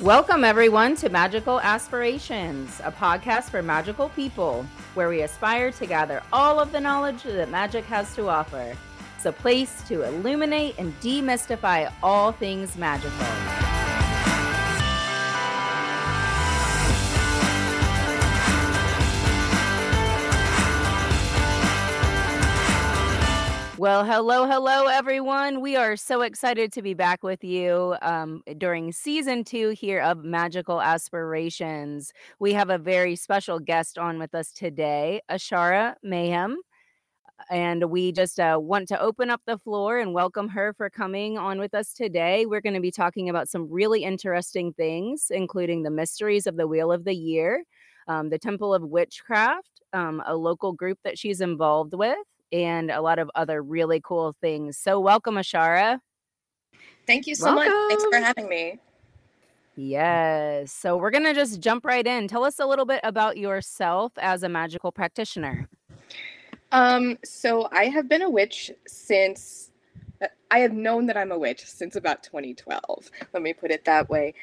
Welcome, everyone, to Magical Aspirations, a podcast for magical people, where we aspire to gather all of the knowledge that magic has to offer. It's a place to illuminate and demystify all things magical. Well, hello, everyone. We are so excited to be back with you during season 2 here of Magical Aspirations. We have a very special guest on with us today, Ashara Mayim, and we just want to open up the floor and welcome her for coming on with us today. We're going to be talking about some really interesting things, including the mysteries of the Wheel of the Year, the Temple of Witchcraft, a local group that she's involved with, and a lot of other really cool things. So welcome, Ashara. Thank you so much. Thanks for having me. Yes. So we're going to just jump right in. Tell us a little bit about yourself as a magical practitioner. So I have been a witch since, I have known that I'm a witch since about 2012. Let me put it that way.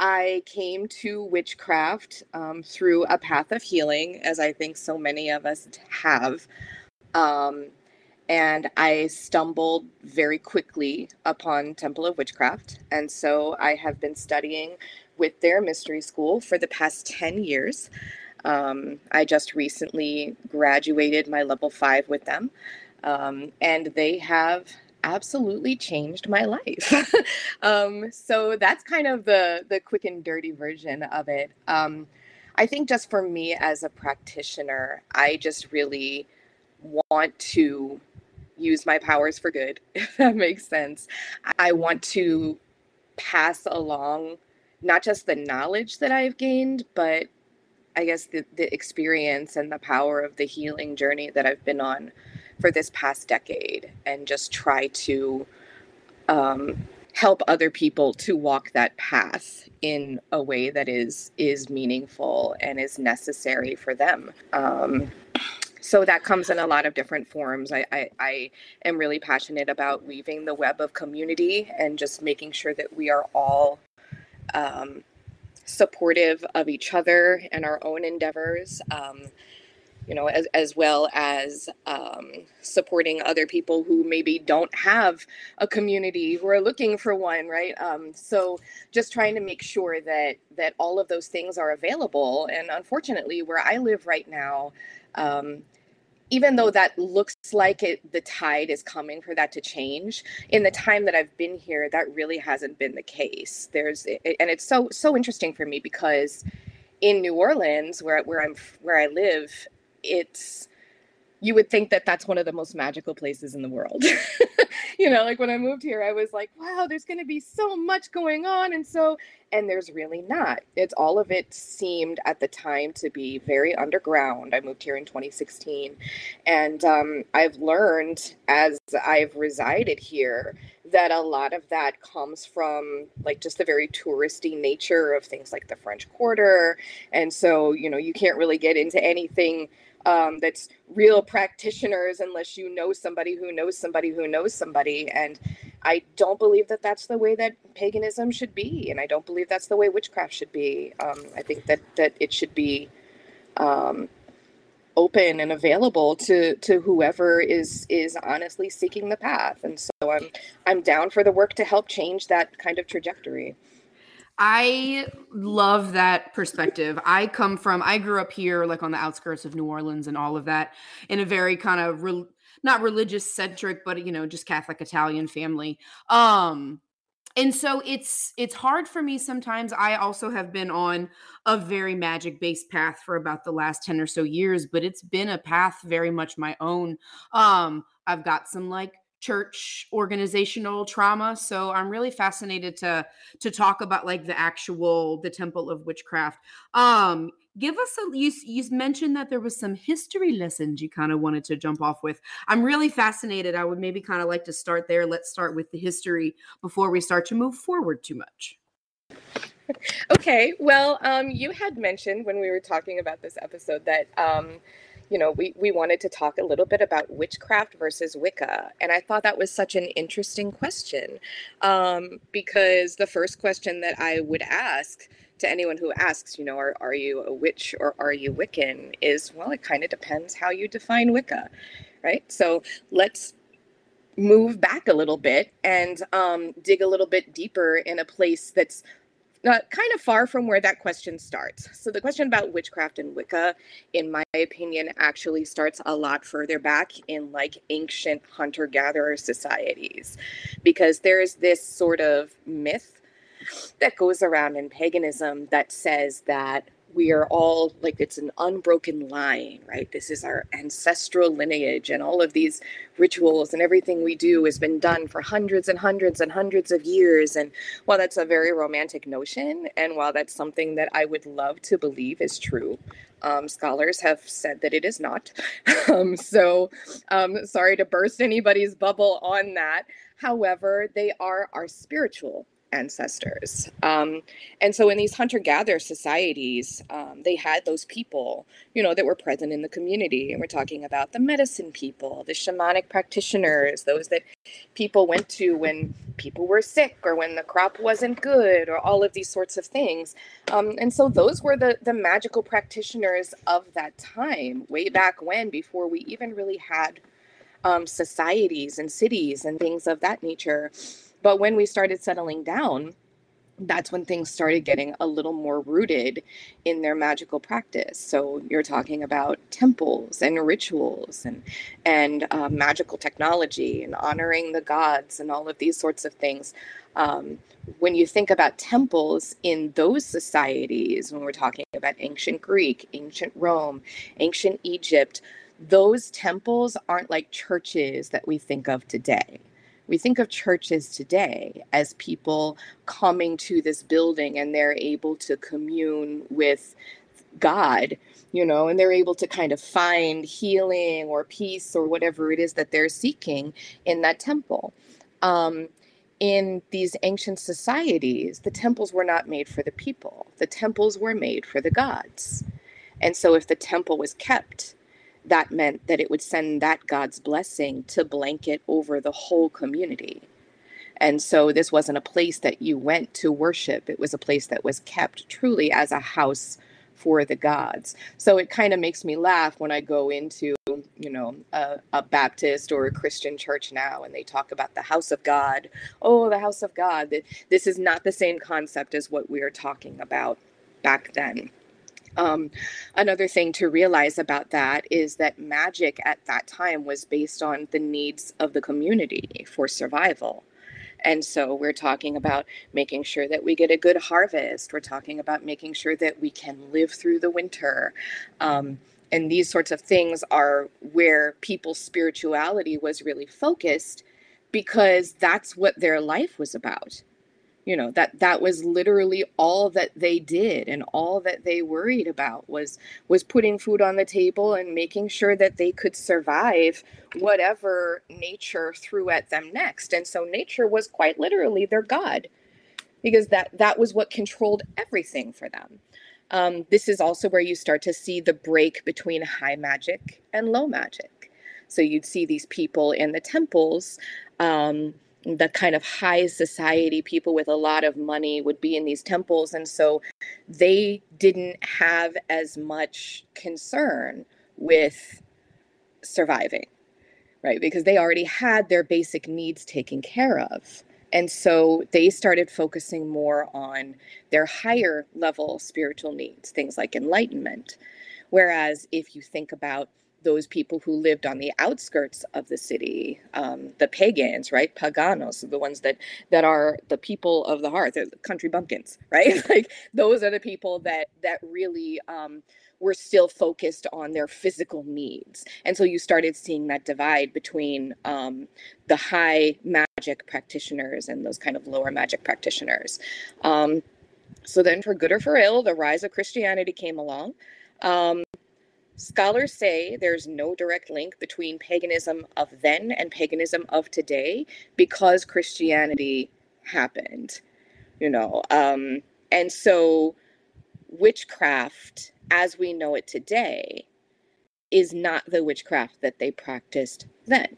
I came to witchcraft through a path of healing, as I think so many of us have. And I stumbled very quickly upon Temple of Witchcraft. And so I have been studying with their mystery school for the past 10 years. I just recently graduated my level 5 with them. And they have absolutely changed my life. So that's kind of the quick and dirty version of it. I think just for me as a practitioner, I just really want to use my powers for good, if that makes sense. I want to pass along not just the knowledge that I've gained, but I guess the experience and the power of the healing journey that I've been on for this past decade, and just try to help other people to walk that path in a way that is meaningful and is necessary for them. So that comes in a lot of different forms. I am really passionate about weaving the web of community and just making sure that we are all supportive of each other and our own endeavors. As well as supporting other people who maybe don't have a community, who are looking for one, right? So just trying to make sure that all of those things are available. And unfortunately, where I live right now, even though that looks like the tide is coming for that to change, in the time that I've been here, that really hasn't been the case. And it's so interesting for me, because in New Orleans, where I live, you would think that that's one of the most magical places in the world. Like when I moved here, I was like, wow, there's going to be so much going on. And there's really not. All of it seemed at the time to be very underground. I moved here in 2016. And I've learned as I've resided here that a lot of that comes from like just the very touristy nature of things like the French Quarter. And so, you can't really get into anything that's real practitioners unless you know somebody who knows somebody who knows somebody. And I don't believe that that's the way that paganism should be. And I don't believe that's the way witchcraft should be. I think that it should be open and available to whoever is honestly seeking the path. And so I'm down for the work to help change that kind of trajectory. I love that perspective. I grew up here, like on the outskirts of New Orleans and all of that, in a very kind of not religious centric, but just Catholic Italian family. And so it's hard for me sometimes. I also have been on a very magic based path for about the last 10 or so years, but it's been a path very much my own. I've got some like church organizational trauma. So I'm really fascinated to talk about like the Temple of Witchcraft. Give us you mentioned that there was some history lessons you kind of wanted to jump off with. I'm really fascinated. I would maybe kind of like to start there. Let's start with the history before we start to move forward too much. Okay. Well, you had mentioned when we were talking about this episode that we wanted to talk a little bit about witchcraft versus Wicca. And I thought that was such an interesting question, because the first question that I would ask to anyone who asks, are you a witch or are you Wiccan, is, well, it kind of depends how you define Wicca, right? So let's move back a little bit and dig a little bit deeper in a place that's kind of far from where that question starts. So the question about witchcraft and Wicca, in my opinion, actually starts a lot further back in like ancient hunter-gatherer societies, because there's this sort of myth that goes around in paganism that says that we are all like, it's an unbroken line, right? This is our ancestral lineage, and all of these rituals and everything we do has been done for hundreds and hundreds and hundreds of years. And while that's a very romantic notion, and while that's something that I would love to believe is true, scholars have said that it is not. Sorry to burst anybody's bubble on that. However, they are our spiritual ancestors. And so in these hunter-gatherer societies, they had those people, that were present in the community. And we're talking about the medicine people, the shamanic practitioners, those that people went to when people were sick or when the crop wasn't good, or all of these sorts of things. And so those were the magical practitioners of that time, way back when, before we even really had societies and cities and things of that nature. But when we started settling down, that's when things started getting a little more rooted in their magical practice. So you're talking about temples and rituals and magical technology and honoring the gods and all of these sorts of things. When you think about temples in those societies, when we're talking about ancient Greek, ancient Rome, ancient Egypt, those temples aren't like churches that we think of today. We think of churches today as people coming to this building and they're able to commune with God, and they're able to kind of find healing or peace or whatever it is that they're seeking in that temple. In these ancient societies, the temples were not made for the people. The temples were made for the gods. And so if the temple was kept, that meant that it would send that God's blessing to blanket over the whole community. And so this wasn't a place that you went to worship. It was a place that was kept truly as a house for the gods. So it kind of makes me laugh when I go into, a Baptist or a Christian church now, and they talk about the house of God. Oh, the house of God. This is not the same concept as what we are talking about back then. Another thing to realize about that is that magic at that time was based on the needs of the community for survival. And so we're talking about making sure that we get a good harvest. We're talking about making sure that we can live through the winter. And these sorts of things are where people's spirituality was really focused, because that's what their life was about. That was literally all that they did, and all that they worried about was putting food on the table and making sure that they could survive whatever nature threw at them next. And so nature was quite literally their god, because that was what controlled everything for them. This is also where you start to see the break between high magic and low magic. So you'd see these people in the temples, the kind of high society people with a lot of money would be in these temples. And so they didn't have as much concern with surviving, right? Because they already had their basic needs taken care of. And so they started focusing more on their higher level spiritual needs, things like enlightenment. Whereas if you think about those people who lived on the outskirts of the city, the pagans, right? Paganos, the ones that are the people of the heart, the country bumpkins, right? Like those are the people that really were still focused on their physical needs. And so you started seeing that divide between the high magic practitioners and those kind of lower magic practitioners. So then, for good or for ill, the rise of Christianity came along. Scholars say there's no direct link between paganism of then and paganism of today, because Christianity happened, and so witchcraft as we know it today is not the witchcraft that they practiced then.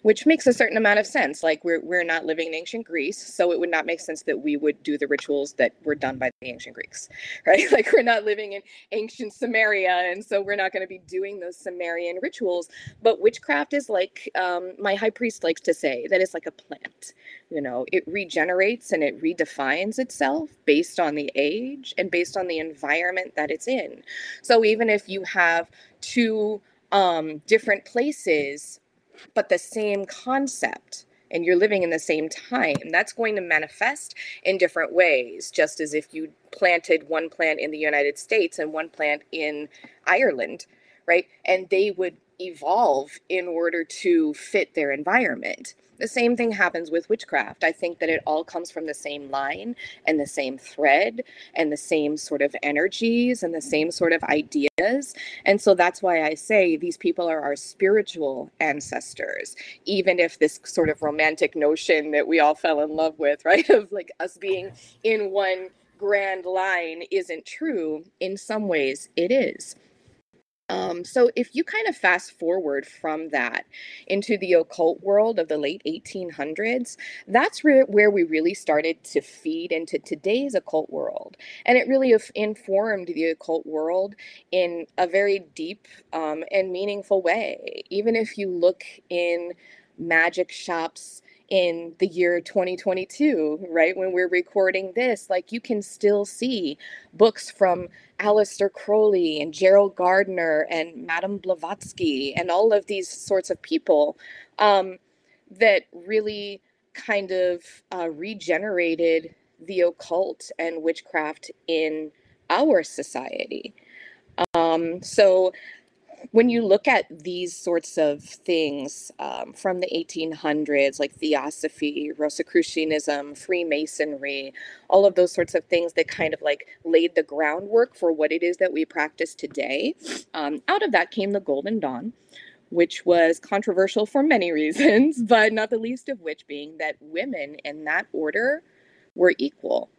Which makes a certain amount of sense. Like we're not living in ancient Greece, so it would not make sense that we would do the rituals that were done by the ancient Greeks, right? Like we're not living in ancient Samaria, and so we're not going to be doing those Sumerian rituals. But witchcraft is like, my high priest likes to say, that it's like a plant. You know, it regenerates and it redefines itself based on the age and based on the environment that it's in. So even if you have two different places but the same concept, and you're living in the same time, that's going to manifest in different ways, just as if you planted one plant in the United States and one plant in Ireland, right? And they would evolve in order to fit their environment. The same thing happens with witchcraft. I think that it all comes from the same line and the same thread and the same sort of energies and the same sort of ideas. And so that's why I say these people are our spiritual ancestors, even if this sort of romantic notion that we all fell in love with, right, of like us being in one grand line isn't true. In some ways, it is. So if you kind of fast forward from that into the occult world of the late 1800s, that's where we really started to feed into today's occult world. And it really informed the occult world in a very deep and meaningful way. Even if you look in magic shops in the year 2022, right, when we're recording this, like you can still see books from Aleister Crowley and Gerald Gardner and Madame Blavatsky and all of these sorts of people that really kind of regenerated the occult and witchcraft in our society. So when you look at these sorts of things from the 1800s, like theosophy, Rosicrucianism, Freemasonry, all of those sorts of things that kind of like laid the groundwork for what it is that we practice today, out of that came the Golden Dawn, which was controversial for many reasons, but not the least of which being that women in that order were equal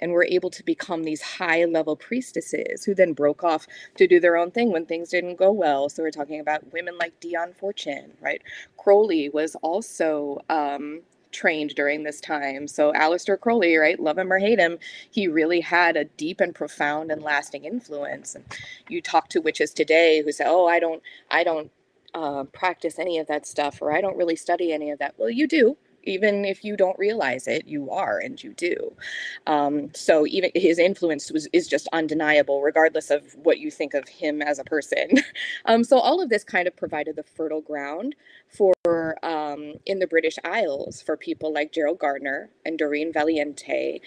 and were able to become these high-level priestesses who then broke off to do their own thing when things didn't go well. So we're talking about women like Dion Fortune, right? Crowley was also trained during this time. So Aleister Crowley, right? Love him or hate him, he really had a deep and profound and lasting influence. And you talk to witches today who say, "Oh, I don't practice any of that stuff," or "I don't really study any of that." Well, you do. Even if you don't realize it, you are, and you do. So even his influence is just undeniable, regardless of what you think of him as a person. So all of this kind of provided the fertile ground for, in the British Isles, for people like Gerald Gardner and Doreen Valiente,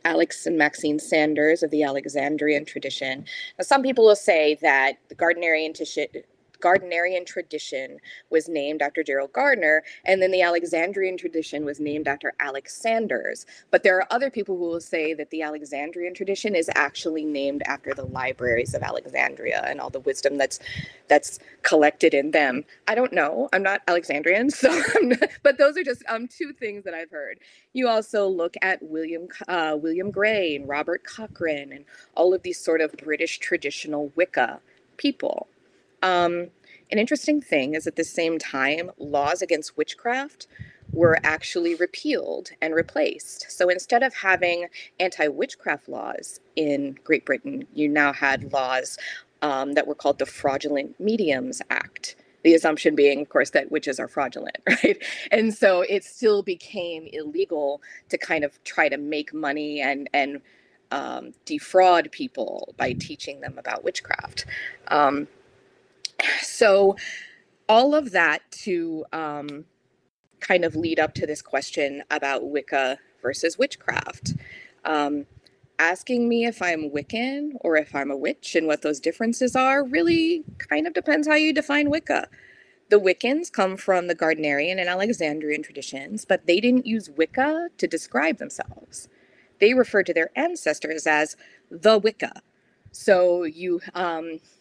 Alex and Maxine Sanders of the Alexandrian tradition. Now, some people will say that the Gardnerian tradition was named after Gerald Gardner, and then the Alexandrian tradition was named after Alex Sanders. But there are other people who will say that the Alexandrian tradition is actually named after the libraries of Alexandria and all the wisdom that's collected in them. I don't know. I'm not Alexandrian, so but those are just two things that I've heard. You also look at William Gray and Robert Cochrane and all of these sort of British traditional Wicca people. An interesting thing is at the same time, laws against witchcraft were actually repealed and replaced. So instead of having anti-witchcraft laws in Great Britain, you now had laws that were called the Fraudulent Mediums Act. The assumption being, of course, that witches are fraudulent, right? And so it still became illegal to kind of try to make money and defraud people by teaching them about witchcraft. So all of that to kind of lead up to this question about Wicca versus witchcraft. Asking me if I'm Wiccan or if I'm a witch and what those differences are really kind of depends how you define Wicca. The Wiccans come from the Gardnerian and Alexandrian traditions, but they didn't use Wicca to describe themselves. They referred to their ancestors as the Wicca. So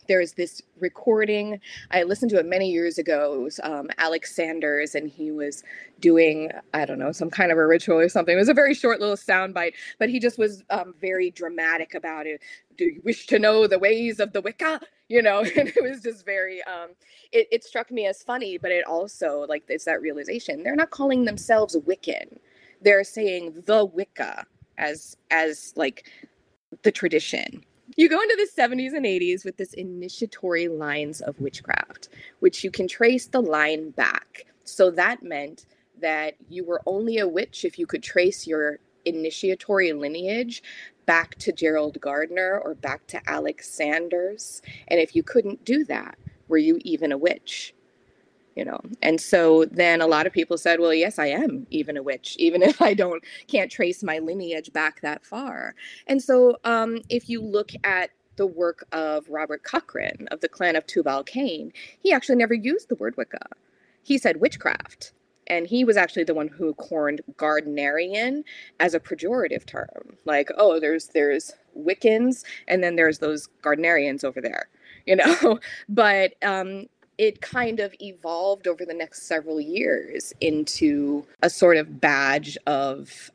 there's this recording. I listened to it many years ago. It was Alex Sanders, and he was doing, I don't know, some kind of a ritual or something. It was a very short little soundbite, but he just was very dramatic about it. Do you wish to know the ways of the Wicca? And it was just very, it struck me as funny, but it also, like, it's that realization. They're not calling themselves Wiccan. They're saying the Wicca as like the tradition. You go into the 70s and 80s with this initiatory lines of witchcraft, which you can trace the line back. So that meant that you were only a witch if you could trace your initiatory lineage back to Gerald Gardner or back to Alex Sanders. And if you couldn't do that, were you even a witch? And so then a lot of people said, well, yes, I am even a witch, even if I can't trace my lineage back that far. And so if you look at the work of Robert Cochrane of the clan of Tubal Cain, he actually never used the word Wicca. He said witchcraft. And he was actually the one who coined Gardnerian as a pejorative term. Like, oh, there's Wiccans, and then there's those Gardnerians over there, But it kind of evolved over the next several years into a sort of badge of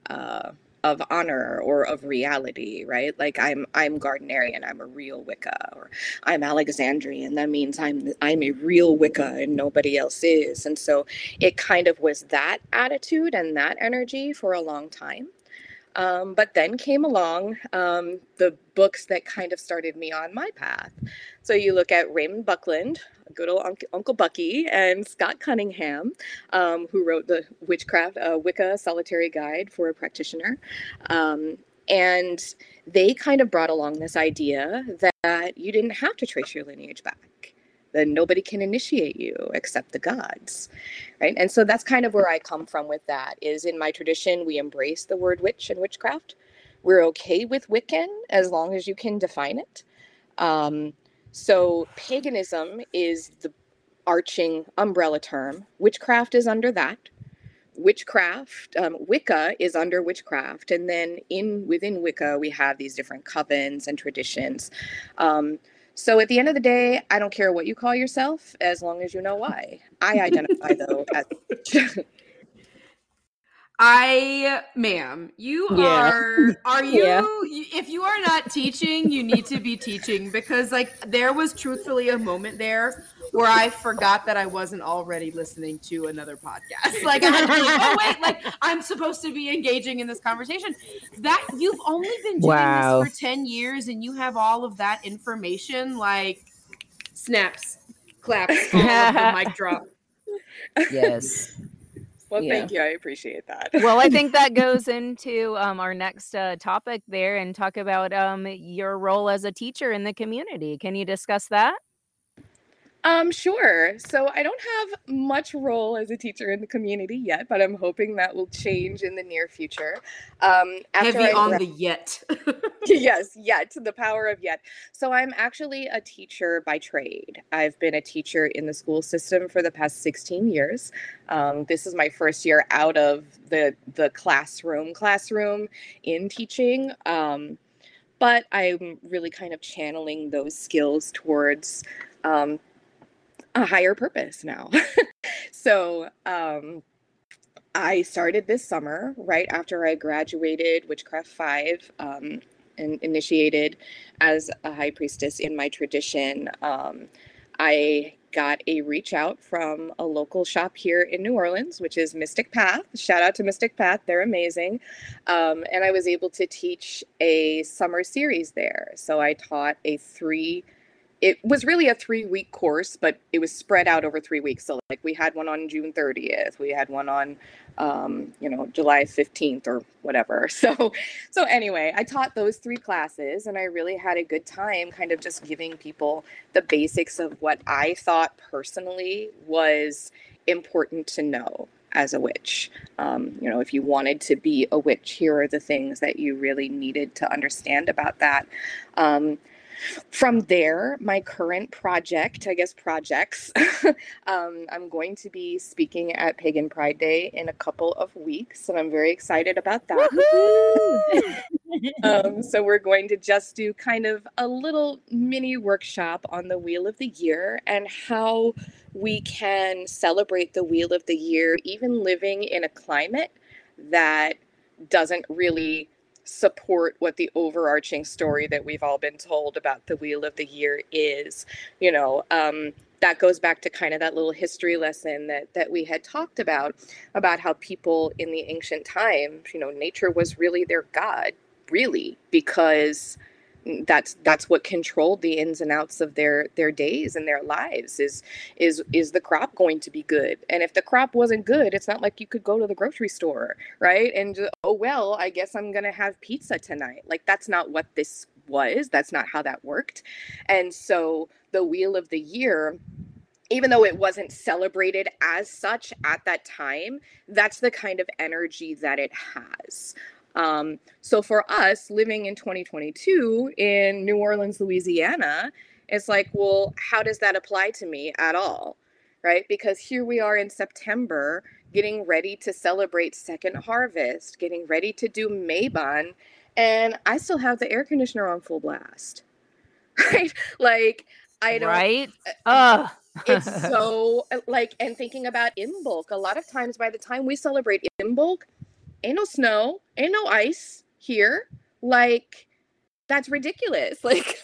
honor or of reality, right? Like I'm Gardnerian, I'm a real Wicca, or I'm Alexandrian. That means I'm a real Wicca and nobody else is. And so it kind of was that attitude and that energy for a long time. But then came along the books that kind of started me on my path. So you look at Raymond Buckland, good old Uncle Bucky, and Scott Cunningham, who wrote the Wicca Solitary Guide for a Practitioner. And they kind of brought along this idea that you didn't have to trace your lineage back, that nobody can initiate you except the gods, right? And so that's kind of where I come from with that, is in my tradition, we embrace the word witch and witchcraft. We're okay with Wiccan as long as you can define it. So paganism is the arching umbrella term. Witchcraft is under that. Wicca is under witchcraft. And then within Wicca, we have these different covens and traditions. So at the end of the day, I don't care what you call yourself, as long as you know why. I identify, though, as... Ma'am, you Yeah. are Yeah. if you are not teaching, you need to be teaching, because like there was truthfully a moment there where I forgot that I wasn't already listening to another podcast. Like I had to be like, oh wait, like I'm supposed to be engaging in this conversation. That you've only been doing this for 10 years and you have all of that information, like snaps, claps, all of the mic drop. Yes. Well, thank you. I appreciate that. Well, I think that goes into our next topic there, and talk about your role as a teacher in the community. Can you discuss that? Sure. So I don't have much role as a teacher in the community yet, but I'm hoping that will change in the near future. Heavy on the yet. Yes, yet, the power of yet. So I'm actually a teacher by trade. I've been a teacher in the school system for the past 16 years. This is my first year out of the classroom in teaching. But I'm really kind of channeling those skills towards a higher purpose now. So I started this summer right after I graduated Witchcraft 5 and initiated as a High Priestess in my tradition. I got a reach out from a local shop here in New Orleans, which is Mystic Path. Shout out to Mystic Path. They're amazing. And I was able to teach a summer series there. So I taught it was really a 3-week course, but it was spread out over 3 weeks. So like we had one on June 30th, we had one on, July 15th or whatever. So anyway, I taught those 3 classes and I really had a good time kind of just giving people the basics of what I thought personally was important to know as a witch. If you wanted to be a witch, here are the things that you really needed to understand about that. From there, my current project, I guess projects, I'm going to be speaking at Pagan Pride Day in a couple of weeks, and I'm very excited about that. So we're going to just do kind of a little mini workshop on the Wheel of the Year and how we can celebrate the Wheel of the Year, even living in a climate that doesn't really support what the overarching story that we've all been told about the Wheel of the Year is. You know, that goes back to kind of that little history lesson that we had talked about how people in the ancient times, you know, nature was really their god, really, because that's what controlled the ins and outs of their days and their lives. Is the crop going to be good? And if the crop wasn't good, it's not like you could go to the grocery store, right? And oh well, I guess I'm gonna have pizza tonight. Like, that's not what this was. That's not how that worked. And so the Wheel of the Year, even though it wasn't celebrated as such at that time, that's the kind of energy that it has. So for us living in 2022 in New Orleans, Louisiana, it's like, well, how does that apply to me at all? Right? Because here we are in September, getting ready to celebrate second harvest, getting ready to do Mabon, and I still have the air conditioner on full blast. Right? Like, I don't. Right? Ugh. It's so like, and thinking about Imbolc, a lot of times by the time we celebrate Imbolc, ain't no snow, ain't no ice here. Like, that's ridiculous. Like,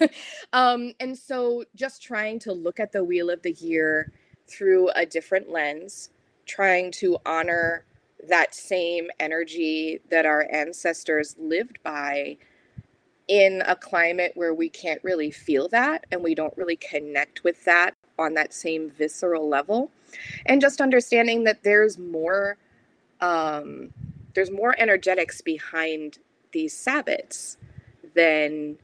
and so just trying to look at the Wheel of the Year through a different lens, trying to honor that same energy that our ancestors lived by in a climate where we can't really feel that and we don't really connect with that on that same visceral level. And just understanding that there's more energetics behind these Sabbats than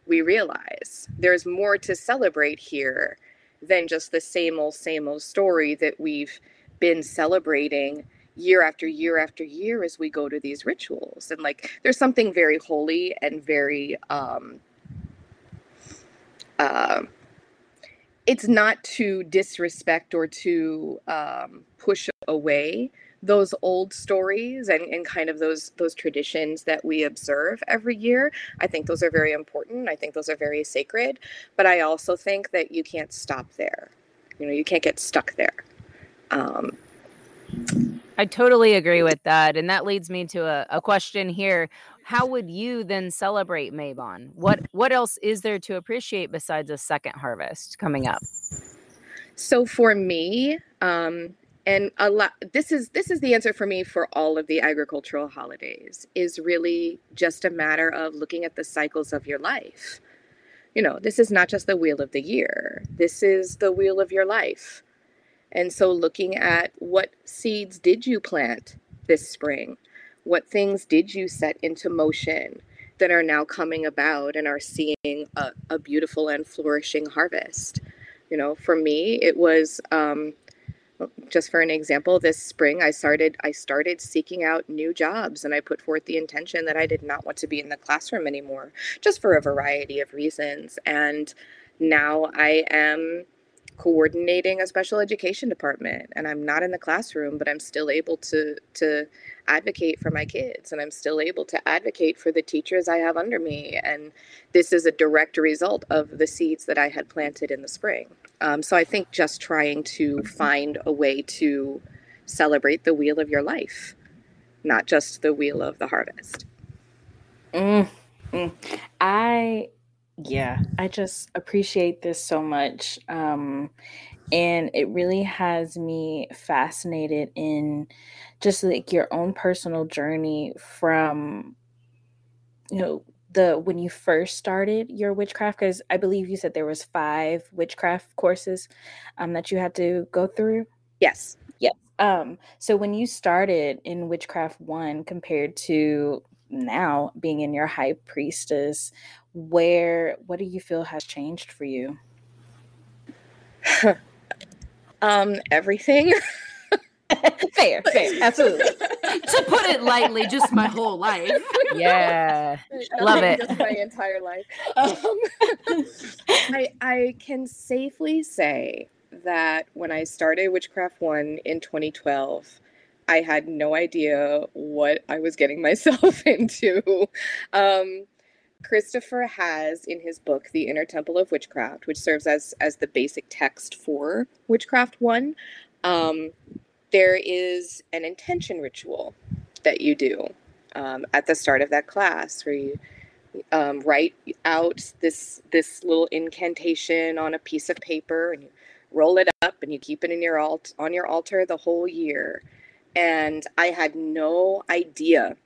we realize. There's more to celebrate here than just the same old story that we've been celebrating year after year after year as we go to these rituals. And like, there's something very holy and very, it's not to disrespect or to push away those old stories and kind of those traditions that we observe every year. I think those are very important. I think those are very sacred. But I also think that you can't stop there. You know, you can't get stuck there. I totally agree with that. And that leads me to a question here. How would you then celebrate Mabon? What else is there to appreciate besides a second harvest coming up? So for me, and a lot, this is the answer for me for all of the agricultural holidays, is really just a matter of looking at the cycles of your life. You know, this is not just the Wheel of the Year. This is the wheel of your life. And so looking at what seeds did you plant this spring? What things did you set into motion that are now coming about and are seeing a beautiful and flourishing harvest? You know, for me, it was, just for an example, this spring, I started seeking out new jobs, and I put forth the intention that I did not want to be in the classroom anymore, just for a variety of reasons. And now I am coordinating a special education department, and I'm not in the classroom, but I'm still able to advocate for my kids, and I'm still able to advocate for the teachers I have under me. And this is a direct result of the seeds that I had planted in the spring. So I think just trying to find a way to celebrate the wheel of your life, not just the wheel of the harvest. I just appreciate this so much. And it really has me fascinated in just like your own personal journey from, you know, when you first started your witchcraft, because I believe you said there was 5 witchcraft courses that you had to go through. Yes. Yes. So when you started in Witchcraft 1 compared to now being in your High Priestess, what do you feel has changed for you? Everything. Fair, absolutely. To put it lightly, just my whole life. Yeah. Love it. Just my entire life. I can safely say that when I started Witchcraft 1 in 2012, I had no idea what I was getting myself into. Christopher has in his book, The Inner Temple of Witchcraft, which serves as the basic text for Witchcraft 1, there is an intention ritual that you do at the start of that class where you write out this little incantation on a piece of paper and you roll it up and you keep it in your on your altar the whole year. And I had no idea,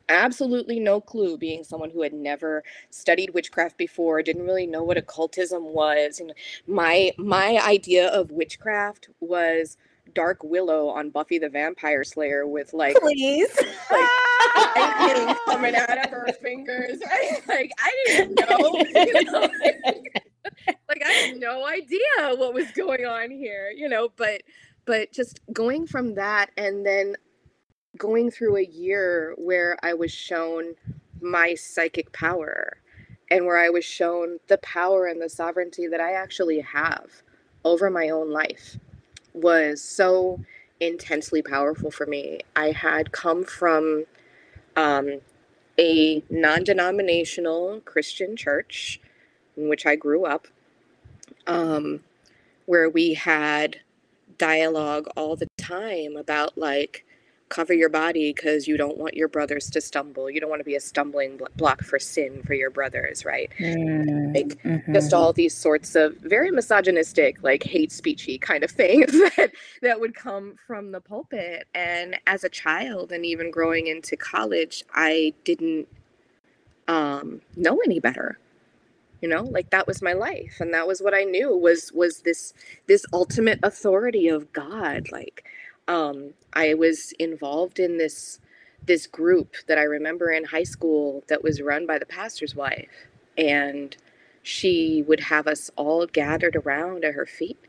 absolutely no clue, being someone who had never studied witchcraft before, didn't really know what occultism was. And my idea of witchcraft was Dark Willow on Buffy the Vampire Slayer with like, please, like lightning coming out of her fingers, right? Like I didn't know, like I had no idea what was going on here, but just going from that and then going through a year where I was shown my psychic power and where I was shown the power and the sovereignty that I actually have over my own life was so intensely powerful for me. I had come from a non-denominational Christian church in which I grew up, where we had dialogue all the time about like, cover your body because you don't want your brothers to stumble. You don't want to be a stumbling block for sin for your brothers, right? Like just all these sorts of very misogynistic, like hate speechy kind of things that would come from the pulpit. And as a child and even growing into college, I didn't know any better. Like that was my life, and that was what I knew was this ultimate authority of God. Like I was involved in this group that I remember in high school that was run by the pastor's wife, and she would have us all gathered around at her feet,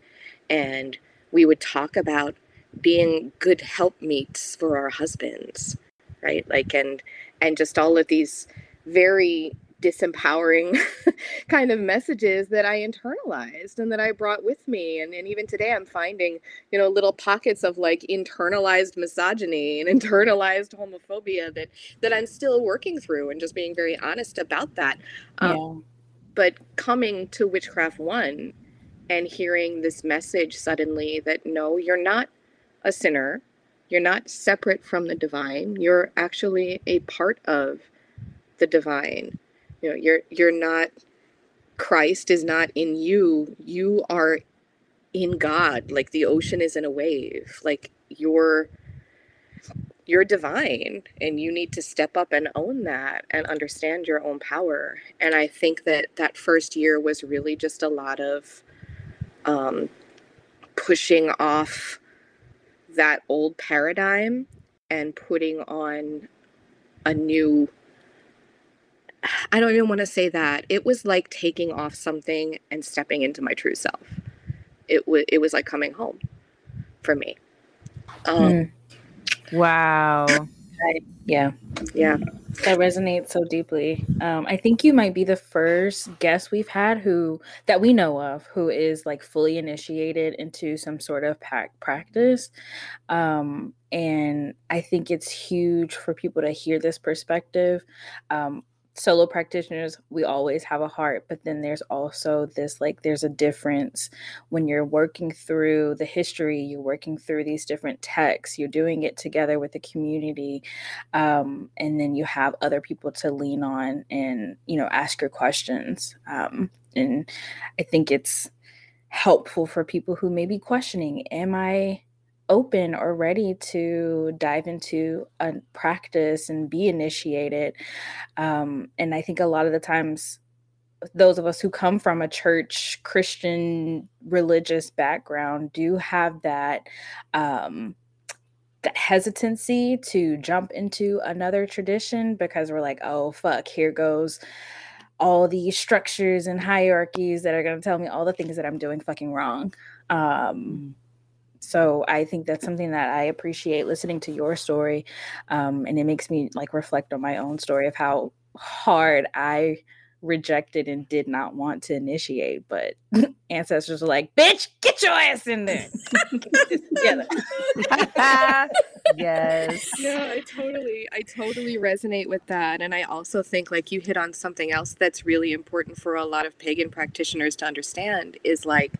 and we would talk about being good helpmeets for our husbands, right? Like and just all of these very disempowering kind of messages that I internalized and that I brought with me. And even today I'm finding, little pockets of like internalized misogyny and internalized homophobia that I'm still working through, and just being very honest about that. But coming to Witchcraft 1 and hearing this message suddenly that no, you're not a sinner. You're not separate from the divine. You're actually a part of the divine. You're not, Christ is not in you. You are in God. Like the ocean is in a wave. Like you're divine, and you need to step up and own that and understand your own power. And I think that first year was really just a lot of pushing off that old paradigm and putting on a new, I don't even want to say that. It was like taking off something and stepping into my true self. It was like coming home for me. Wow. Yeah. That resonates so deeply. I think you might be the first guest we've had that we know of who is like fully initiated into some sort of practice. And I think it's huge for people to hear this perspective. Solo practitioners, we always have a heart, but then there's also this, like, there's a difference when you're working through the history, you're working through these different texts, you're doing it together with the community. And then you have other people to lean on and, ask your questions. And I think it's helpful for people who may be questioning, am I open or ready to dive into a practice and be initiated? And I think a lot of the times, those of us who come from a church, Christian, religious background do have that hesitancy to jump into another tradition because we're like, oh, fuck, here goes all these structures and hierarchies that are going to tell me all the things that I'm doing fucking wrong. So I think that's something that I appreciate listening to your story. And it makes me like reflect on my own story of how hard I rejected and did not want to initiate, but ancestors were like, bitch, get your ass in there. Get this together. Yes. Yeah, I totally resonate with that. And I also think like you hit on something else that's really important for a lot of pagan practitioners to understand is like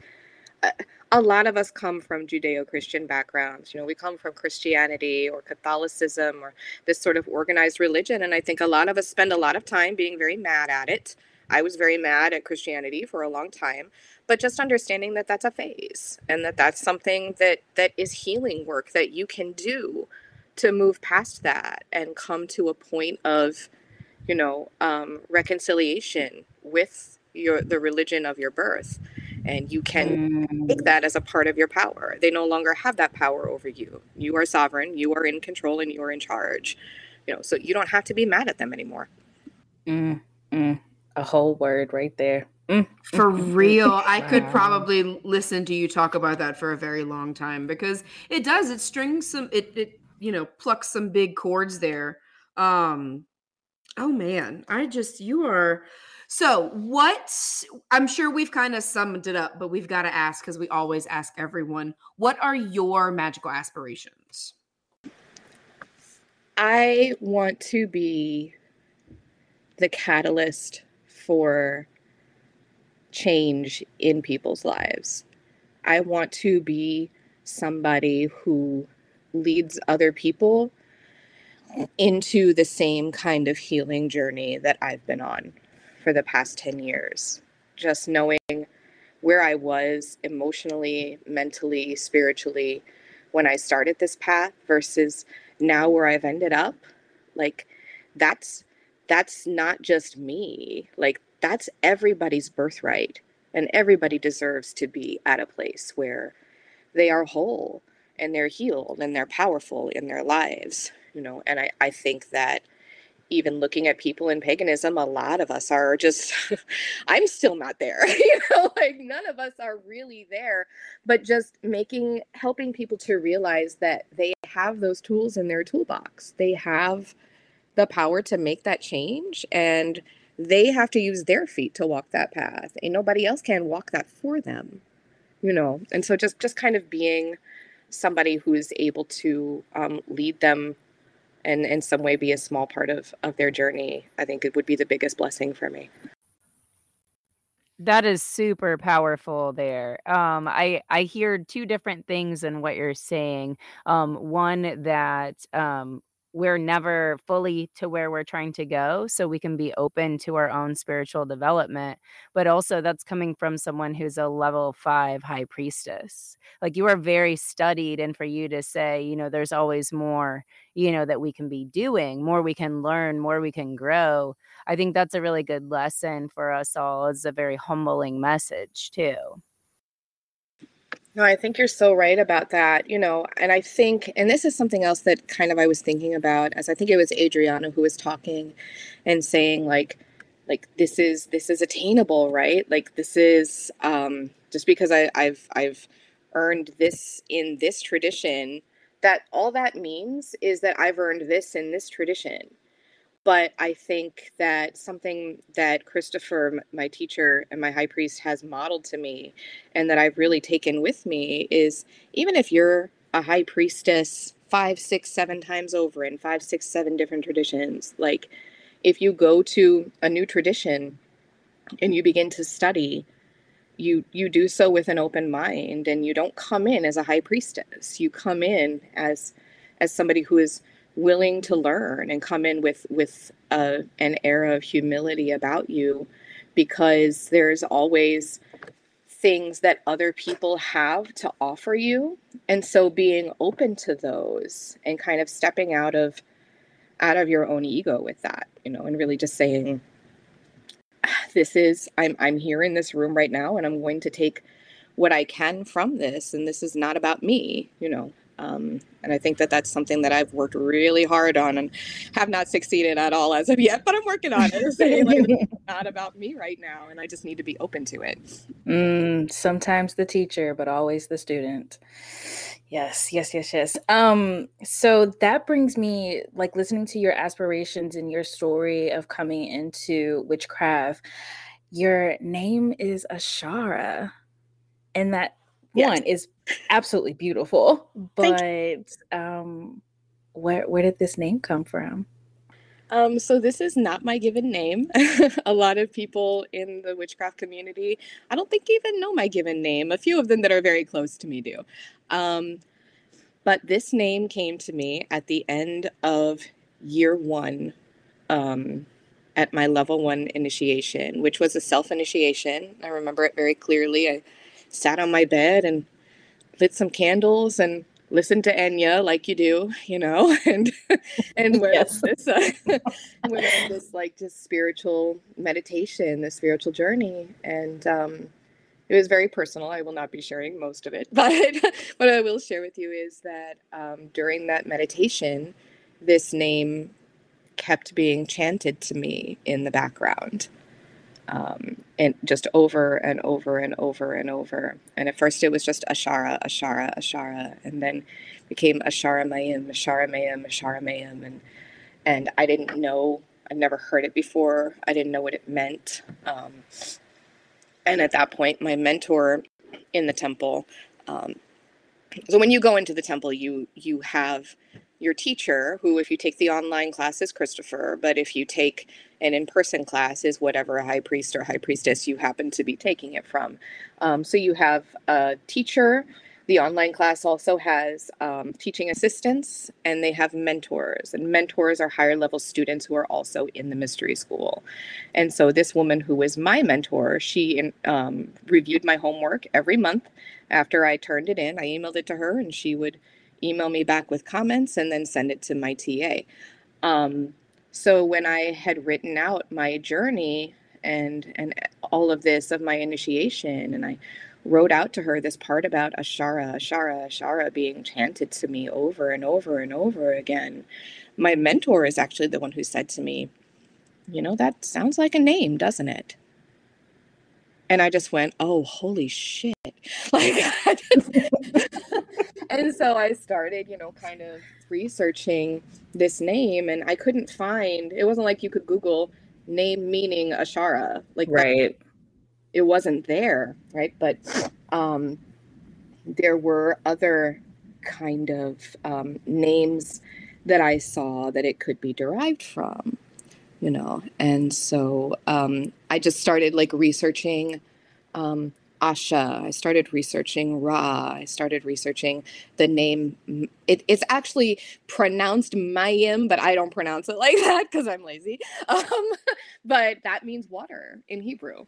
a lot of us come from Judeo-Christian backgrounds. You know, we come from Christianity or Catholicism or this sort of organized religion. And I think a lot of us spend a lot of time being very mad at it. I was very mad at Christianity for a long time, but just understanding that that's a phase and that that's something that is healing work that you can do to move past that and come to a point of, reconciliation with the religion of your birth. And you can take that as a part of your power. They no longer have that power over you. You are sovereign, you are in control, and you are in charge. So you don't have to be mad at them anymore. A whole word right there. For real. I could probably listen to you talk about that for a very long time because it strings some, it plucks some big chords there. Oh man, so I'm sure we've kind of summed it up, but we've got to ask, because we always ask everyone, what are your magical aspirations? I want to be the catalyst for change in people's lives. I want to be somebody who leads other people into the same kind of healing journey that I've been on for the past 10 years. Just knowing where I was emotionally, mentally, spiritually when I started this path versus now where I've ended up. Like that's not just me. Like that's everybody's birthright, and everybody deserves to be at a place where they are whole and they're healed and they're powerful in their lives, and I think that even looking at people in paganism, a lot of us are just, I'm still not there, like none of us are really there, but just helping people to realize that they have those tools in their toolbox. They have the power to make that change, and they have to use their feet to walk that path, and nobody else can walk that for them, and so just kind of being somebody who is able to lead them and in some way be a small part of their journey, I think it would be the biggest blessing for me. That is super powerful there. I hear two different things in what you're saying. One that we're never fully to where we're trying to go, so we can be open to our own spiritual development. But also, that's coming from someone who's a level 5 high priestess. Like you are very studied, and for you to say, there's always more, that we can be doing, more we can learn, more we can grow. I think that's a really good lesson for us all. It's a very humbling message too. No, I think you're so right about that, and I think, and this is something else that kind of I was thinking about, as I think it was Adreyauna who was talking and saying like this is attainable, right? Like this is just because I've earned this in this tradition, that all that means is that I've earned this in this tradition. But I think that something that Christopher, my teacher and my high priest, has modeled to me and that I've really taken with me is, even if you're a high priestess 5, 6, 7 times over in 5, 6, 7 different traditions, like if you go to a new tradition and you begin to study, you do so with an open mind, and you don't come in as a high priestess. You come in as somebody who is willing to learn, and come in with an air of humility about you, because there's always things that other people have to offer you. And so being open to those and kind of stepping out of your own ego with that, and really just saying, I'm here in this room right now, and I'm going to take what I can from this, and this is not about me, And I think that that's something that I've worked really hard on and have not succeeded at all as of yet, but I'm working on it. Saying, like, it's not about me right now, and I just need to be open to it. Sometimes the teacher, but always the student. Yes. So that brings me, like, listening to your aspirations and your story of coming into witchcraft. Your name is Ashara, and that one is absolutely beautiful. But where did this name come from? So this is not my given name. A lot of people in the witchcraft community, I don't think even know my given name. A few of them that are very close to me do. But this name came to me at the end of year 1 at my level 1 initiation, which was a self-initiation. I remember it very clearly. I sat on my bed and lit some candles and listened to Enya like you do, and went on this like just spiritual meditation, this spiritual journey. And it was very personal. I will not be sharing most of it, but what I will share with you is that during that meditation, this name kept being chanted to me in the background. And just over and over and over and over. And at first it was just Ashara, Ashara, Ashara, and then became Ashara Mayim, Ashara Mayim, Ashara Mayim. And I didn't know, I'd never heard it before. I didn't know what it meant. And at that point, my mentor in the temple, so when you go into the temple, you have your teacher, who, if you take the online class, is Christopher, but if you take an in-person class, is whatever high priest or high priestess you happen to be taking it from. So you have a teacher. The online class also has teaching assistants, and they have mentors. And mentors are higher level students who are also in the mystery school. And so this woman who was my mentor, she reviewed my homework every month after I turned it in. I emailed it to her, and she would email me back with comments and then send it to my TA. So when I had written out my journey and all of this of my initiation, and I wrote out to her this part about Ashara, Ashara, Ashara being chanted to me over and over and over again, my mentor is actually the one who said to me, that sounds like a name, doesn't it? And I just went, oh, holy shit. And so I started, kind of researching this name, and I couldn't find, it wasn't like you could Google name meaning Ashara. Right. It wasn't there, right? But there were other kind of names that I saw that it could be derived from, And so I just started researching Asha. I started researching Ra. I started researching the name. It's actually pronounced Mayim, but I don't pronounce it like that because I'm lazy. But that means water in Hebrew.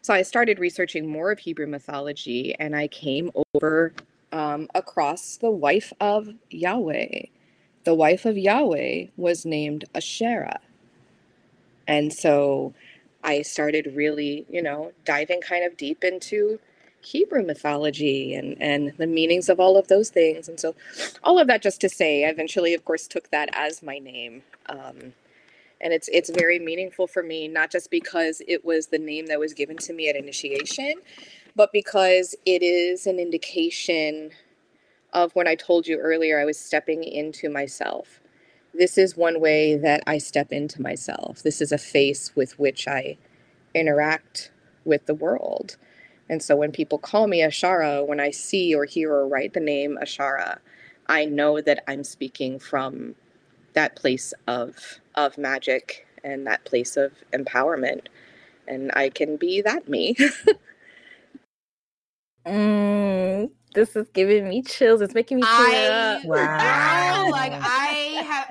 So I started researching more of Hebrew mythology, and I came over across the wife of Yahweh. The wife of Yahweh was named Ashara. And so I started really, diving kind of deep into Hebrew mythology and the meanings of all of those things. And so all of that just to say, I eventually, of course, took that as my name. And it's very meaningful for me, not just because it was the name that was given to me at initiation, but because it is an indication of, when I told you earlier, I was stepping into myself. This is one way that I step into myself. This is a face with which I interact with the world. And so when people call me Ashara, when I see or hear or write the name Ashara, I know that I'm speaking from that place of magic and that place of empowerment. And I can be that me. This is giving me chills. It's making me tear up. Wow.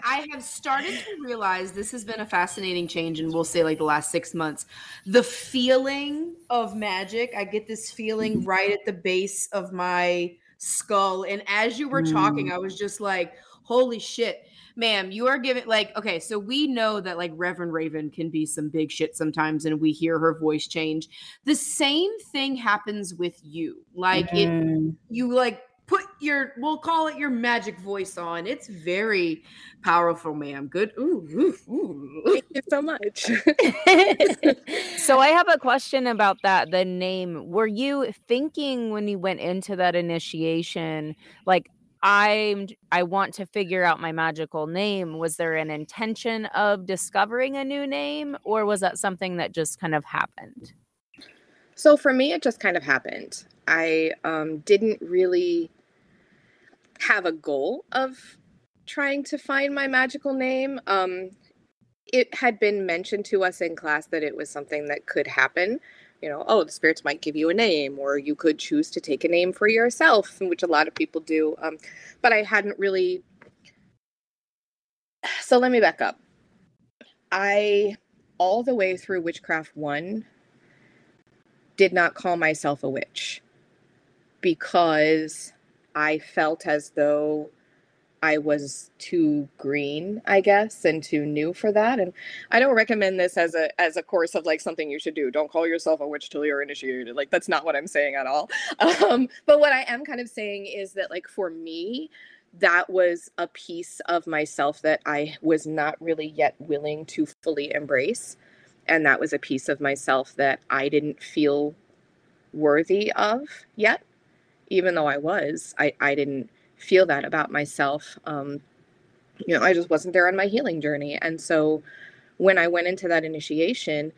I have started to realize this has been a fascinating change, and we'll say the last 6 months. The feeling of magic, I get this feeling right at the base of my skull. And as you were talking, I was just like, holy shit. Ma'am, you are giving okay, so we know that Reverend Raven can be some big shit sometimes, and we hear her voice change. The same thing happens with you. we'll call it your magic voice on. It's very powerful, ma'am. Good. Ooh. Thank you so much. So I have a question about that, the name. Were you thinking when you went into that initiation, like, I want to figure out my magical name? Was there an intention of discovering a new name, or was that something that just kind of happened? So for me, it just kind of happened. I didn't really have a goal of trying to find my magical name. It had been mentioned to us in class that it was something that could happen. You know, oh, the spirits might give you a name, or you could choose to take a name for yourself, which a lot of people do. But I hadn't really. So let me back up. All the way through Witchcraft 1, did not call myself a witch because I felt as though I was too green, I guess, and too new for that. And I don't recommend this as a course of like something you should do. Don't call yourself a witch till you're initiated. Like, that's not what I'm saying at all. But what I am kind of saying is that, like, for me, that was a piece of myself that I was not really yet willing to fully embrace. And that was a piece of myself that I didn't feel worthy of yet, even though I didn't feel that about myself. I just wasn't there on my healing journey. And so when I went into that initiation,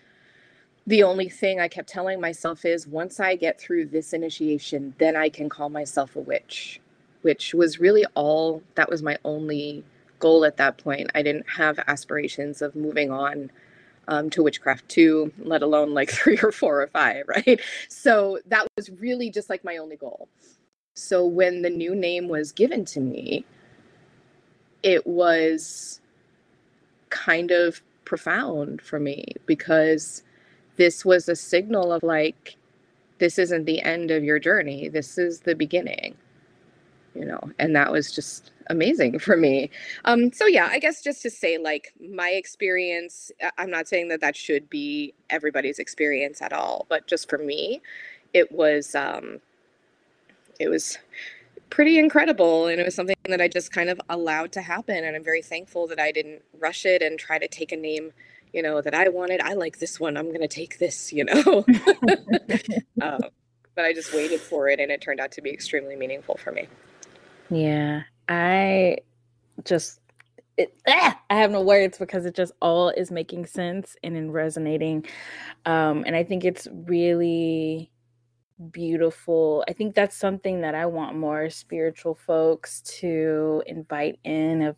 the only thing I kept telling myself is, once I get through this initiation, then I can call myself a witch, which was really all, that was my only goal at that point. I didn't have aspirations of moving on to Witchcraft 2, let alone like 3 or 4 or 5, right? So that was really just like my only goal. So when the new name was given to me, it was kind of profound for me, because this was a signal of like, this isn't the end of your journey. This is the beginning, and that was just amazing for me. So yeah, I guess just to say, like, my experience, I'm not saying that should be everybody's experience at all, but just for me, it was pretty incredible, and it was something that I just kind of allowed to happen, and I'm very thankful that I didn't rush it and try to take a name that I wanted. I like this one, I'm gonna take this. But I just waited for it, and it turned out to be extremely meaningful for me. Yeah, I have no words, because it just all is making sense and resonating, and I think it's really beautiful. I think that's something that I want more spiritual folks to invite in, of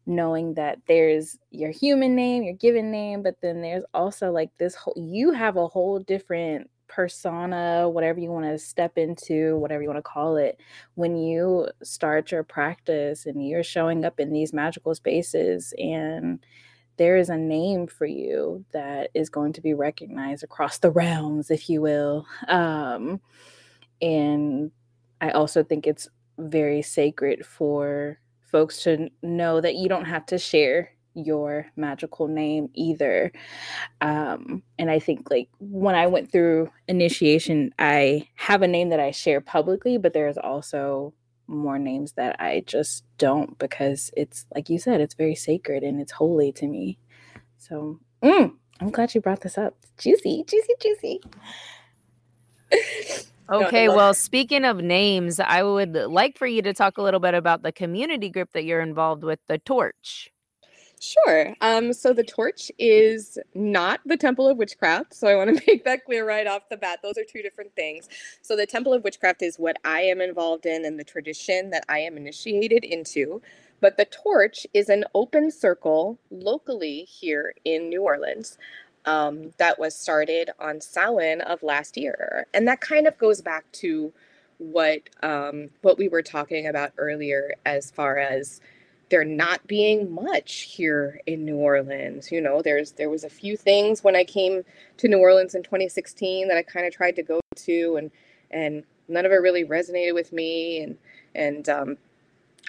knowing that there's your human name, your given name, but then there's also like this whole, you have a whole different persona, whatever you want to step into, whatever you want to call it, when you start your practice and you're showing up in these magical spaces, and there is a name for you that is going to be recognized across the realms, if you will. And I also think it's very sacred for folks to know that you don't have to share your magical name either. And I think, like, when I went through initiation, I have a name that I share publicly, but there's also more names that I just don't, because it's, like you said, it's very sacred and it's holy to me. So I'm glad you brought this up. Juicy. Okay, well, speaking of names, I would like for you to talk a little bit about the community group that you're involved with, the Torch. Sure. So the Torch is not the Temple of Witchcraft. So I want to make that clear right off the bat. Those are two different things. So the Temple of Witchcraft is what I am involved in and the tradition that I am initiated into. But the Torch is an open circle locally here in New Orleans that was started on Samhain of last year. And that kind of goes back to what we were talking about earlier, as far as there not being much here in New Orleans. There was a few things when I came to New Orleans in 2016 that I kind of tried to go to, and none of it really resonated with me. And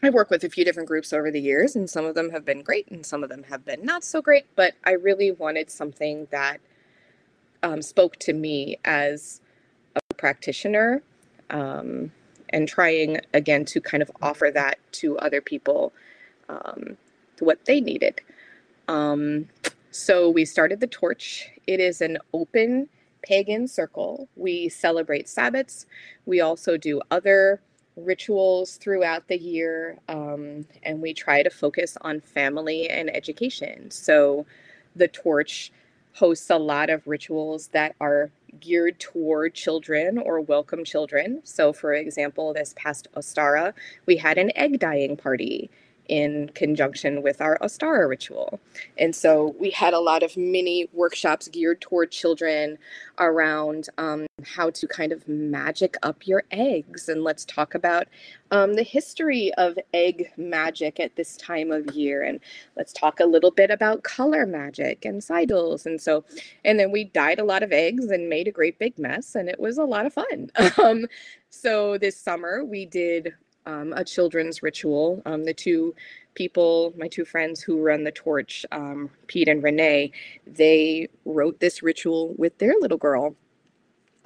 I work with a few different groups over the years, and some of them have been great and some of them have been not so great, but I really wanted something that spoke to me as a practitioner. and trying again to kind of offer that to other people, to what they needed. So we started the torch. It is an open pagan circle. We celebrate Sabbats. We also do other rituals throughout the year, and we try to focus on family and education. So the torch hosts a lot of rituals that are geared toward children or welcome children. So for example, this past Ostara, we had an egg dyeing party in conjunction with our Ostara ritual. And so we had a lot of mini workshops geared toward children around how to kind of magic up your eggs. And let's talk about the history of egg magic at this time of year. And let's talk a little bit about color magic and sigils. And then we dyed a lot of eggs and made a great big mess. And it was a lot of fun. So this summer we did a children's ritual. The two people, my two friends who run the torch, Pete and Renee, they wrote this ritual with their little girl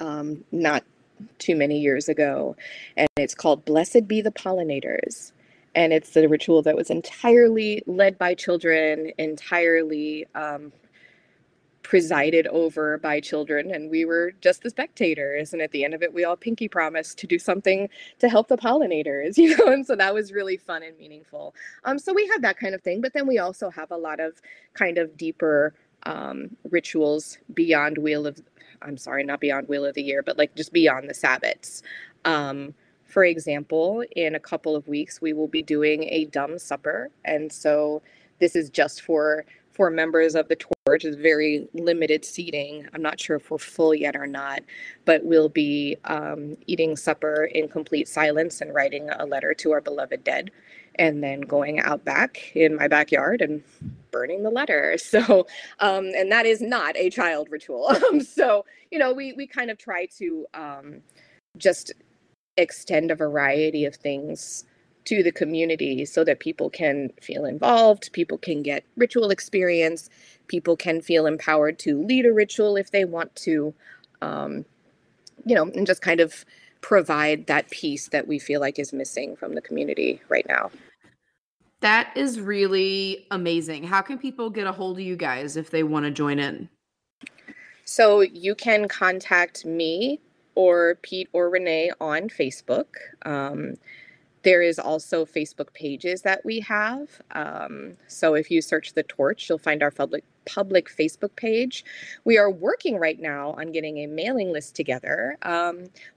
not too many years ago. And it's called Blessed Be the Pollinators. And it's the ritual that was entirely led by children, entirely presided over by children, and we were just the spectators. And at the end of it, we all pinky promised to do something to help the pollinators, and so that was really fun and meaningful. So we have that kind of thing, but then we also have a lot of kind of deeper rituals beyond not beyond Wheel of the Year, but like just beyond the Sabbats. For example, in a couple of weeks, we will be doing a dumb supper. And so this is just for members of the torch. Is very limited seating. I'm not sure if we're full yet or not, but we'll be eating supper in complete silence and writing a letter to our beloved dead, and then going out back in my backyard and burning the letter. So, and that is not a child ritual. So, we kind of try to just extend a variety of things to the community so that people can feel involved, people can get ritual experience, people can feel empowered to lead a ritual if they want to, and just kind of provide that piece that we feel like is missing from the community right now. That is really amazing. How can people get a hold of you guys if they want to join in? So you can contact me or Pete or Renee on Facebook. There is also Facebook pages that we have. So if you search The Torch, you'll find our public Facebook page. We are working right now on getting a mailing list together.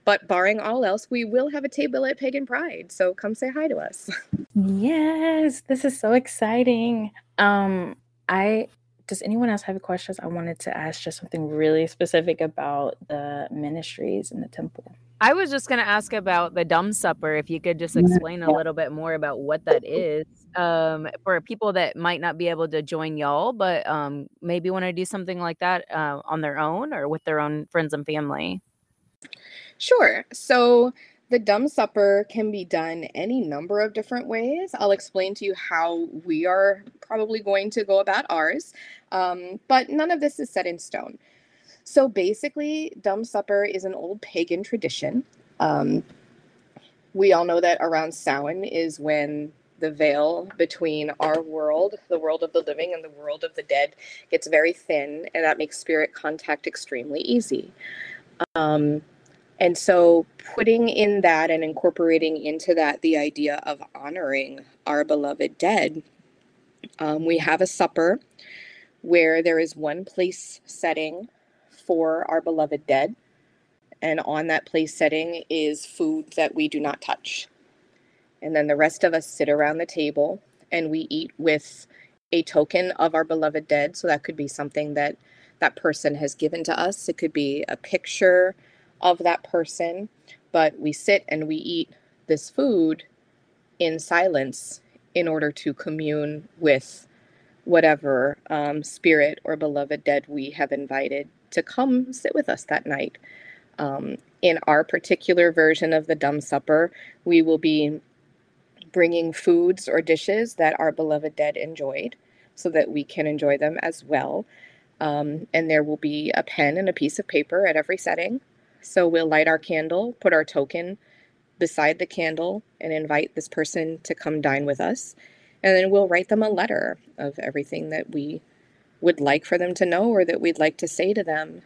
But barring all else, we will have a table at Pagan Pride. So come say hi to us. Yes, this is so exciting. Does anyone else have questions? I wanted to ask just something really specific about the ministries in the temple. I was just going to ask about the dumb supper, if you could just explain a little bit more about what that is, for people that might not be able to join y'all, but maybe want to do something like that on their own or with their own friends and family. Sure. So the dumb supper can be done any number of different ways. I'll explain to you how we are probably going to go about ours, but none of this is set in stone. So basically, dumb supper is an old pagan tradition. We all know that around Samhain is when the veil between our world, the world of the living, and the world of the dead gets very thin, and that makes spirit contact extremely easy. And so putting in that and incorporating into that the idea of honoring our beloved dead, we have a supper where there is one place setting for our beloved dead. And on that place setting is food that we do not touch. And then the rest of us sit around the table and we eat with a token of our beloved dead. So that could be something that that person has given to us. It could be a picture of that person, but we sit and we eat this food in silence in order to commune with whatever spirit or beloved dead we have invited to come sit with us that night. In our particular version of the dumb supper, we will be bringing foods or dishes that our beloved dead enjoyed so that we can enjoy them as well. And there will be a pen and a piece of paper at every setting. So we'll light our candle, put our token beside the candle and invite this person to come dine with us. And then we'll write them a letter of everything that we would like for them to know or that we'd like to say to them.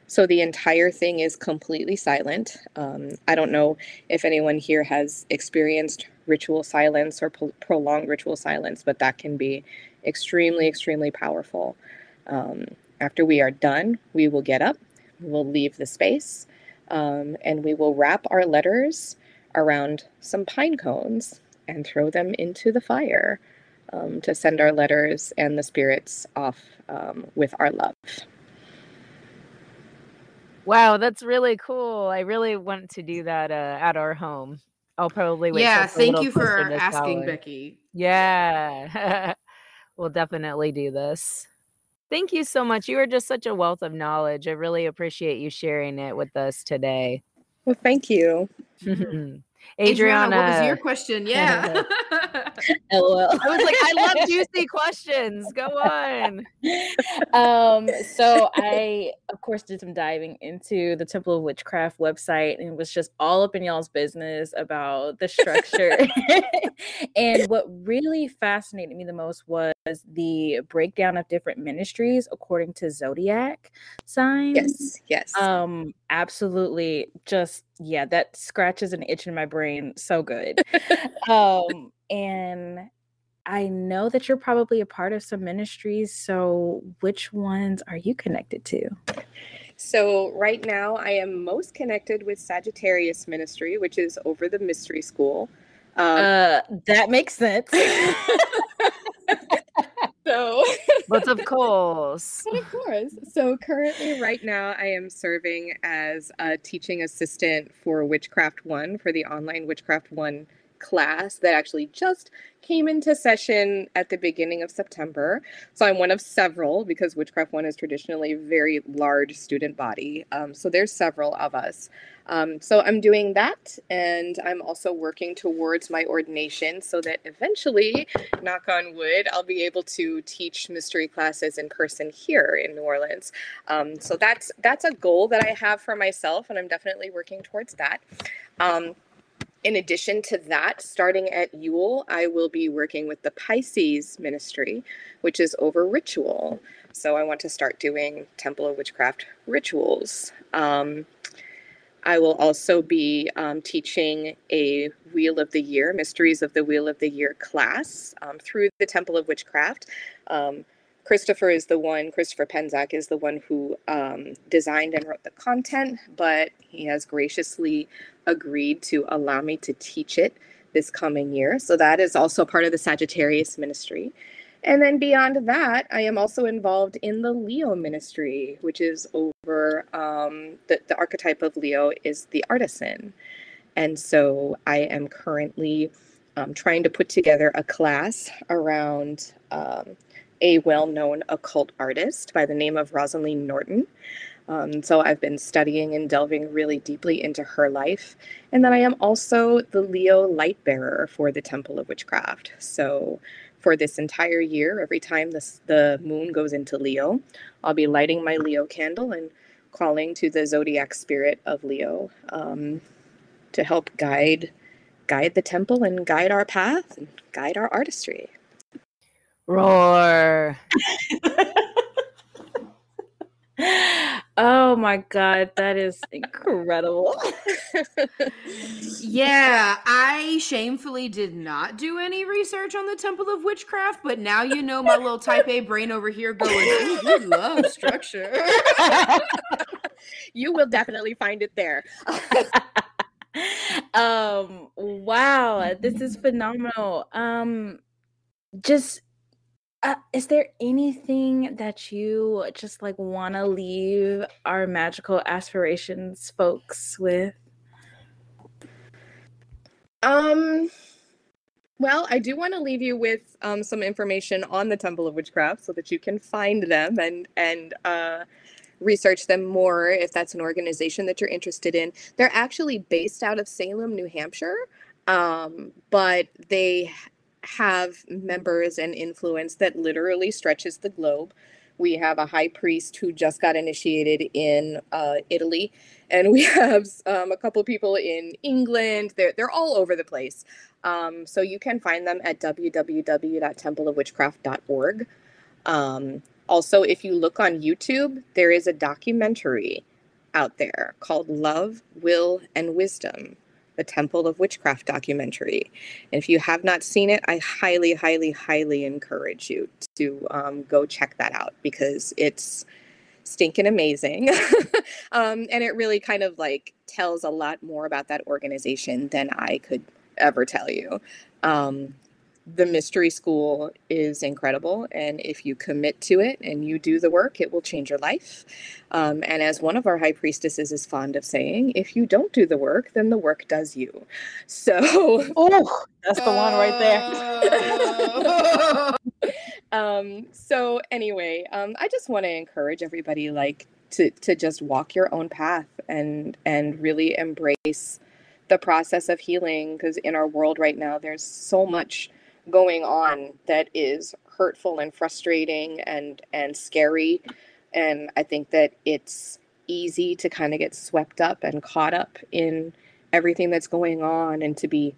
So the entire thing is completely silent. I don't know if anyone here has experienced ritual silence or prolonged ritual silence, but that can be extremely, extremely powerful. After we are done, we will get up, we'll leave the space, and we will wrap our letters around some pine cones and throw them into the fire to send our letters and the spirits off with our love. Wow, that's really cool. I really want to do that at our home. I'll probably wait till Yeah, it's a thank little you closer for to asking, shower. Becky. Yeah. We'll definitely do this. Thank you so much. You are just such a wealth of knowledge. I really appreciate you sharing it with us today. Well, thank you. Adriana, what was your Adriana. question? Yeah. LOL. I was like, I love juicy questions. Go on. So I, of course, did some diving into the Temple of Witchcraft website, and it was just all up in y'all's business about the structure. And what really fascinated me the most was the breakdown of different ministries according to zodiac signs. Yes, yes. Absolutely. Just, yeah, that scratches an itch in my brain so good. And I know that you're probably a part of some ministries, so which ones are you connected to? So right now I am most connected with Sagittarius Ministry, which is over the mystery school. That makes sense. So, But of course. but of course. So currently right now I am serving as a teaching assistant for Witchcraft 1, for the online Witchcraft 1 class that actually just came into session at the beginning of September. So I'm one of several, because Witchcraft 1 is traditionally a very large student body. So there's several of us. So I'm doing that, and I'm also working towards my ordination so that eventually, knock on wood, I'll be able to teach mystery classes in person here in New Orleans. So that's a goal that I have for myself, and I'm definitely working towards that. In addition to that, starting at Yule, I will be working with the Pisces ministry, which is over ritual. So I want to start doing Temple of Witchcraft rituals. I will also be teaching a Wheel of the Year, Mysteries of the Wheel of the Year class through the Temple of Witchcraft. Christopher Penczak is the one who designed and wrote the content, but he has graciously agreed to allow me to teach it this coming year. So that is also part of the Sagittarius ministry. And then beyond that, I am also involved in the Leo ministry, which is over the archetype of Leo is the artisan. And so I am currently trying to put together a class around a well-known occult artist by the name of Rosaline Norton. So I've been studying and delving really deeply into her life. And then I am also the Leo light bearer for the Temple of Witchcraft. So for this entire year, every time the moon goes into Leo, I'll be lighting my Leo candle and calling to the zodiac spirit of Leo to help guide the temple and guide our path and guide our artistry. Roar. Oh my God, that is incredible. Yeah, I shamefully did not do any research on the Temple of Witchcraft, but now you know my little type A brain over here going, ooh, you love structure. You will definitely find it there. Wow, this is phenomenal. Is there anything that you just like want to leave our magical aspirations folks with? Well, I do want to leave you with some information on the Temple of Witchcraft so that you can find them and research them more if that's an organization that you're interested in. They're actually based out of Salem, New Hampshire, but they have members and influence that literally stretches the globe. We have a high priest who just got initiated in Italy, and we have a couple people in England. They're all over the place. So you can find them at www.templeofwitchcraft.org. Also, if you look on YouTube, there is a documentary out there called Love, Will, and Wisdom, the Temple of Witchcraft documentary. And if you have not seen it, I highly, highly, highly encourage you to go check that out, because it's stinking amazing. And it really kind of like tells a lot more about that organization than I could ever tell you. The mystery school is incredible, and if you commit to it and you do the work, it will change your life. And as one of our high priestesses is fond of saying, if you don't do the work, then the work does you. So that's the one right there. So anyway, I just want to encourage everybody like to just walk your own path and really embrace the process of healing, because in our world right now, there's so much going on that is hurtful and frustrating and scary. And I think that it's easy to kind of get swept up and caught up in everything that's going on, and to be,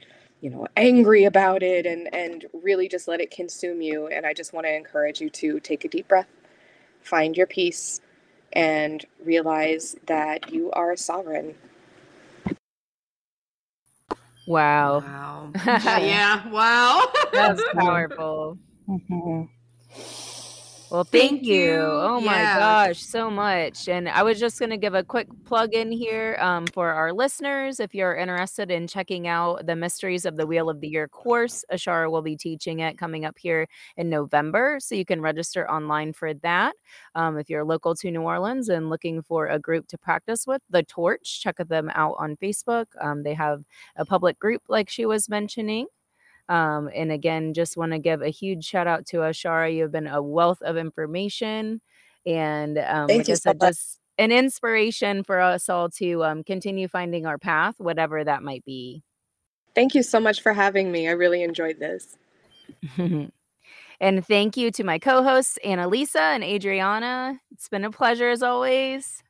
angry about it and really just let it consume you. And I just want to encourage you to take a deep breath, find your peace, and realize that you are sovereign. Wow. Yeah. Wow. That's powerful. there. Well, thank you. you. Oh my gosh, so much. And I was just going to give a quick plug in here for our listeners. If you're interested in checking out the Mysteries of the Wheel of the Year course, Ashara will be teaching it coming up here in November. So you can register online for that. If you're local to New Orleans and looking for a group to practice with, The Torch, check them out on Facebook. They have a public group like she was mentioning. And again, just want to give a huge shout out to Ashara. You've been a wealth of information, and like I said, just an inspiration for us all to continue finding our path, whatever that might be. Thank you so much for having me. I really enjoyed this. And thank you to my co-hosts, Annalisa and Adreyauna. It's been a pleasure as always.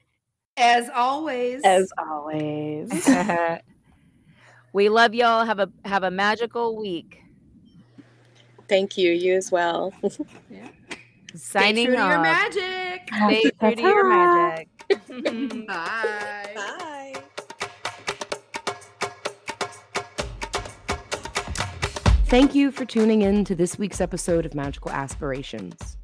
As always. As always. We love y'all. Have a magical week. Thank you. You as well. Yeah. Signing Stay true to your off. magic. Stay true to your magic. Bye. Bye. Thank you for tuning in to this week's episode of Magical Aspirations.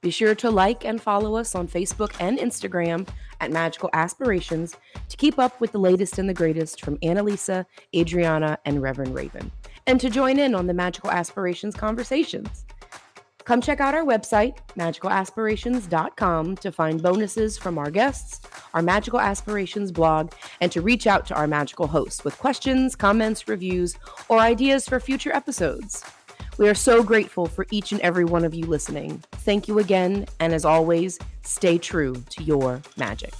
Be sure to like and follow us on Facebook and Instagram at Magical Aspirations to keep up with the latest and the greatest from Annalisa, Adreyauna, and Reverend Raven, and to join in on the Magical Aspirations conversations. Come check out our website, magicalaspirations.com, to find bonuses from our guests, our Magical Aspirations blog, and to reach out to our magical hosts with questions, comments, reviews, or ideas for future episodes. We are so grateful for each and every one of you listening. Thank you again, and as always, stay true to your magic.